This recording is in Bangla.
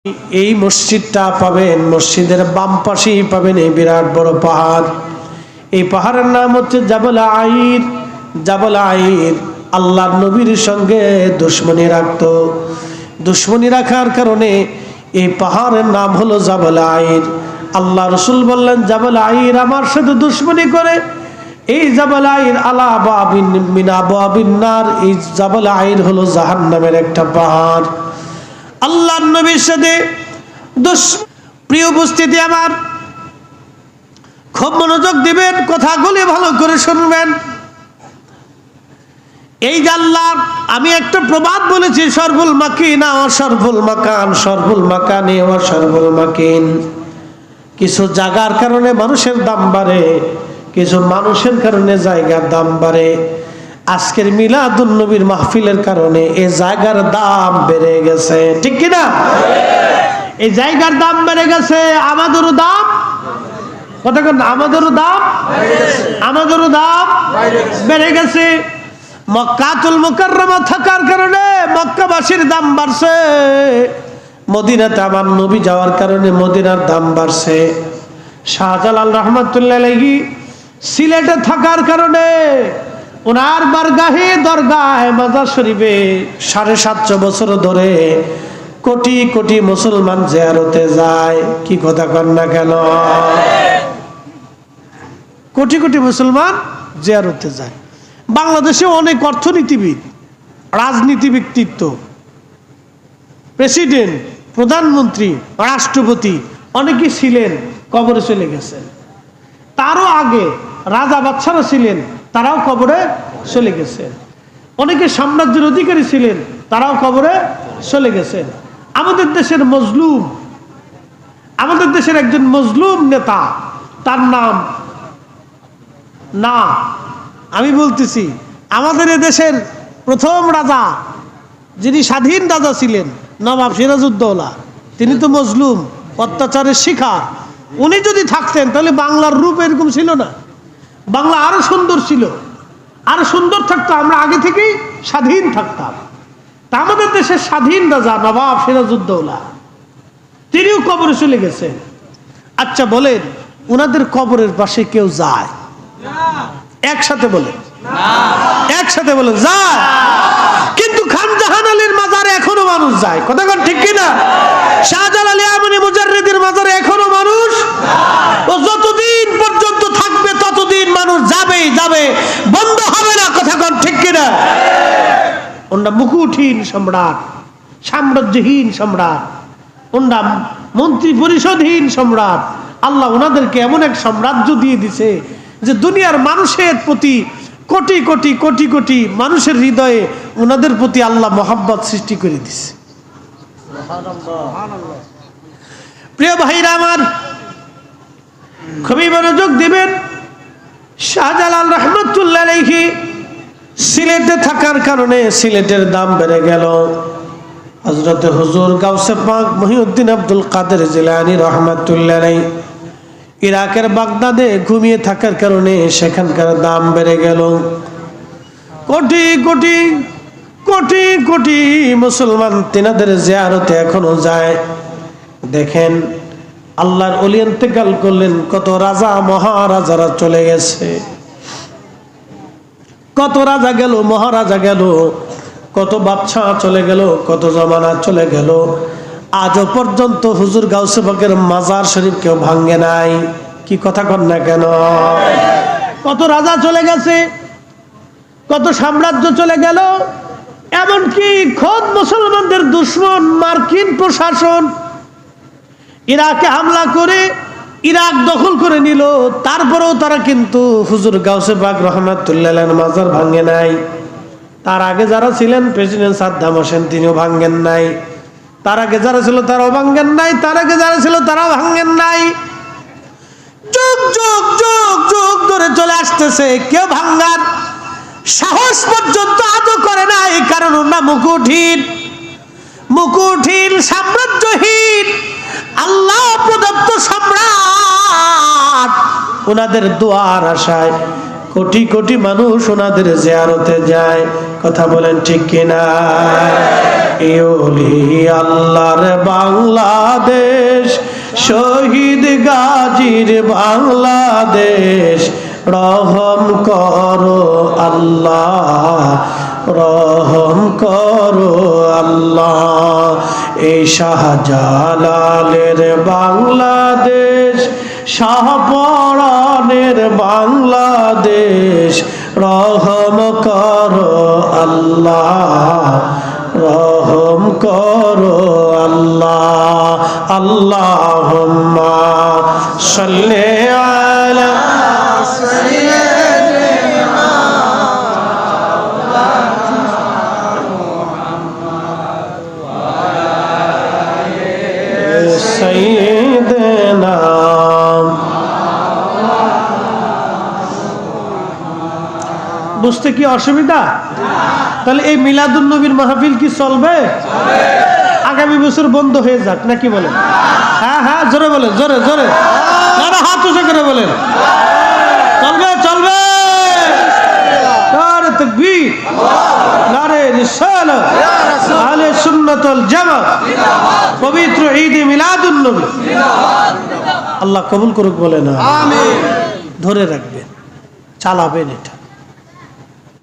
এই মসজিদটা পাবেন, মসজিদের বাম পাশেই পাবেন এই বিরাট বড় পাহাড়। এই পাহাড়ের নাম হচ্ছে জাবল আইর। জাবল আইর আল্লাহর নবীর সঙ্গে দুশমনি রাখত। দুশমনি রাখার কারণে এই পাহাড়ের নাম হলো জাবল আইর। আল্লাহ রসুল বললেন, জাবল আইর আমার সাথে দুশমনি করে, এই জাবল আইর আলা বাবিন মিন আবওয়াবিন নার, এই জাবল আইর হলো জাহান্নামের একটা পাহাড়। আল্লাহর নবীর সাথে প্রিয় উপস্থিতি আমার, খুব মনোযোগ দিবেন, কথাগুলি ভালো করে শুনবেন। এই যে আল্লাহ, আমি একটা প্রবাদ বলেছি, সরফুল মাকিন ও সরফুল মাকান, সরফুল মাকানে ও সরফুল মাকিন। কিছু জায়গার কারণে মানুষের দাম বাড়ে, কিছু মানুষের কারণে জায়গার দাম বাড়ে। আজকের মিলাদুন নবীর মাহফিলের কারণে এই জায়গার দাম বেড়ে গেছে, ঠিক কিনা? এই জায়গার দাম বেড়ে গেছে, আমাদেরও দাম, কতক্ষণ আমাদেরও দাম, আমাদেরও দাম বেড়ে গেছে। মক্কাতুল মুকাররমা থাকার কারণে মক্কাবাসীর দাম বাড়ছে, মদিনাতে আমার নবী যাওয়ার কারণে মদিনার দাম বাড়ছে। শাহজালাল রহমাতুল্লাহ আলাইহি সিলেটে থাকার কারণে ওনার বারগাহে দরগাহে মাজার শরীফে 750 বছর ধরে কোটি কোটি মুসলমান জিয়ারতে যায়। কি কথা কন না কেন? কোটি কোটি মুসলমান জিয়ারতে যায়। বাংলাদেশে অনেক অর্থনীতিবিদ, রাজনীতি ব্যক্তিত্ব, প্রেসিডেন্ট, প্রধানমন্ত্রী, রাষ্ট্রপতি অনেকেই ছিলেন, কবরে চলে গেছেন। তারও আগে রাজা বাদশারা ছিলেন, তারাও কবরে চলে গেছেন। অনেকে সাম্রাজ্যের অধিকারী ছিলেন, তারাও কবরে চলে গেছেন। আমাদের দেশের মজলুম, আমাদের দেশের একজন মজলুম নেতা, তার নাম না, আমি বলতেছি আমাদের দেশের প্রথম রাজা, যিনি স্বাধীন রাজা ছিলেন, নবাব সিরাজউদ্দৌলা, তিনি তো মজলুম, অত্যাচারের শিকার। উনি যদি থাকতেন তাহলে বাংলার রূপ এরকম ছিল না, বাংলা আরো সুন্দর ছিল, আরো সুন্দর থাকতো, আমরা আগে থেকেই স্বাধীন থাকতাম। তা আমাদের দেশের স্বাধীন রাজা নবাব সিরাজউদ্দৌলা, তিনিও কবরে চলে গেছেন। আচ্ছা বলেন, ওনাদের কবরের পাশে কেউ যায়? একসাথে বলেন, একসাথে বলেন যায়। কিন্তু খান জাহান আলীর মাজারে এখনো মানুষ যায়, কথা কোন ঠিক কিনা? শাহজালাল ইয়ামানি মুজাররিদের মাজারে এখনো মানুষ, ও যতদিন পর্যন্ত থাকবে ততদিন মানুষ যাবেই যাবে, বন্ধ হবে না, কথা কোন ঠিক কিনা? ওনারা মুকুটহীন সম্রাট, সাম্রাজ্যহীন সম্রাট, ওনারা মন্ত্রী পরিষদহীন সম্রাট। আল্লাহ ওনাদেরকে এমন এক সাম্রাজ্য দিয়ে দিছে যে দুনিয়ার মানুষের প্রতি কোটি কোটি কোটি কোটি মানুষের হৃদয়ে ওনাদের প্রতি আল্লাহ মহব্বত সৃষ্টি করে দিছে। প্রিয় ভাইরা আমার, খুবই মনোযোগ দিবেন। শাহজালাল রহমাতুল্লাহ আলাইহি সিলেটে থাকার কারণে সিলেটের দাম বেড়ে গেল। হযরত হুজুর গাউসে পাক মহিউদ্দিন আব্দুল কাদের জিলানী রহমাতুল্লাহ আলাইহি ইরাকের বাগদাদে ঘুমিয়ে থাকার কারণে সেখানকার দাম বেড়ে গেল। কোটি কোটি কোটি কোটি মুসলমান তিনাদের জিয়ারতে এখনো যায়। দেখেন, আল্লাহর ওলি ইন্তেকাল করলেন, কত রাজা মহারাজারা চলে গেছে, কত রাজা গেল, মহারাজা গেল, কত বাদশা চলে গেল, কত জমানা চলে গেল। আজও পর্যন্ত হুজুর গাউসে পাকের মাজার শরীফ কেউ ভাঙ্গে নাই। কি কথা কন না কেন? কত রাজা চলে গেছে, কত সাম্রাজ্য চলে গেল, এমনকি খোদ মুসলমানদের দুশমন মার্কিন প্রশাসন ইরাকে হামলা করে ইরাক দখল করে নিল, তারপরেও তারা কিন্তু হুজুর গাউসে পাক রহমাতুল্লাহ আলাইহির মাজার ভাঙ্গে নাই। তার আগে যারা ছিলেন, প্রেসিডেন্ট সাদ্দাম হোসেন, তিনিও ভাঙ্গেন নাই। তার আগে যারা ছিল তারাও ভাঙ্গেন নাই, তার আগে যারা ছিল তারাও ভাঙ্গেন নাই। যুগ যুগ যুগ যুগ ধরে চলে আসতেছে, কেউ ভাঙ্গার সাহস পর্যন্ত আদৌ করে নাই। কারণ ওরা মুকুটহীন, মুকুটহীন, সাম্রাজ্যহীন, আল্লাহ প্রদত্ত সম্রাট। ওনাদের দোয়ার আশায় কোটি কোটি মানুষ ওনাদের জিয়ারতে যায়। কথা বলেন ঠিক কিনা? এওলি আল্লাহর বাংলাদেশ, শহীদ গাজীর বাংলাদেশ, রহম করো আল্লাহ, রহম করো আল্লাহ। এই শাহজালালের বাংলাদেশ, শাহপরানের বাংলাদেশ, রহম করো আল্লাহ, রহম করো আল্লাহ। আল্লাহুম্মা সাল্লি আলা সাইয়্যিদিনা। বুঝতে কি অসুবিধা? তাহলে এই মিলাদুন নবীর মাহফিল কি চলবে? আগামী বছর বন্ধ হয়ে যাক নাকি বলেন? হ্যাঁ হ্যাঁ, জোরে বলেন, জোরে জোরে, না হাত উঁচু করে বলেন। চলবে চলবে, নারে তাকবীর, নারে রিসালাত, আহলে সুন্নাত ওয়াল জামাত, পবিত্র ঈদে মিলাদুন নবী আল্লাহ কবুল করুক বলেন আমিন। ধরে রাখবেন, চালাবেন এটা।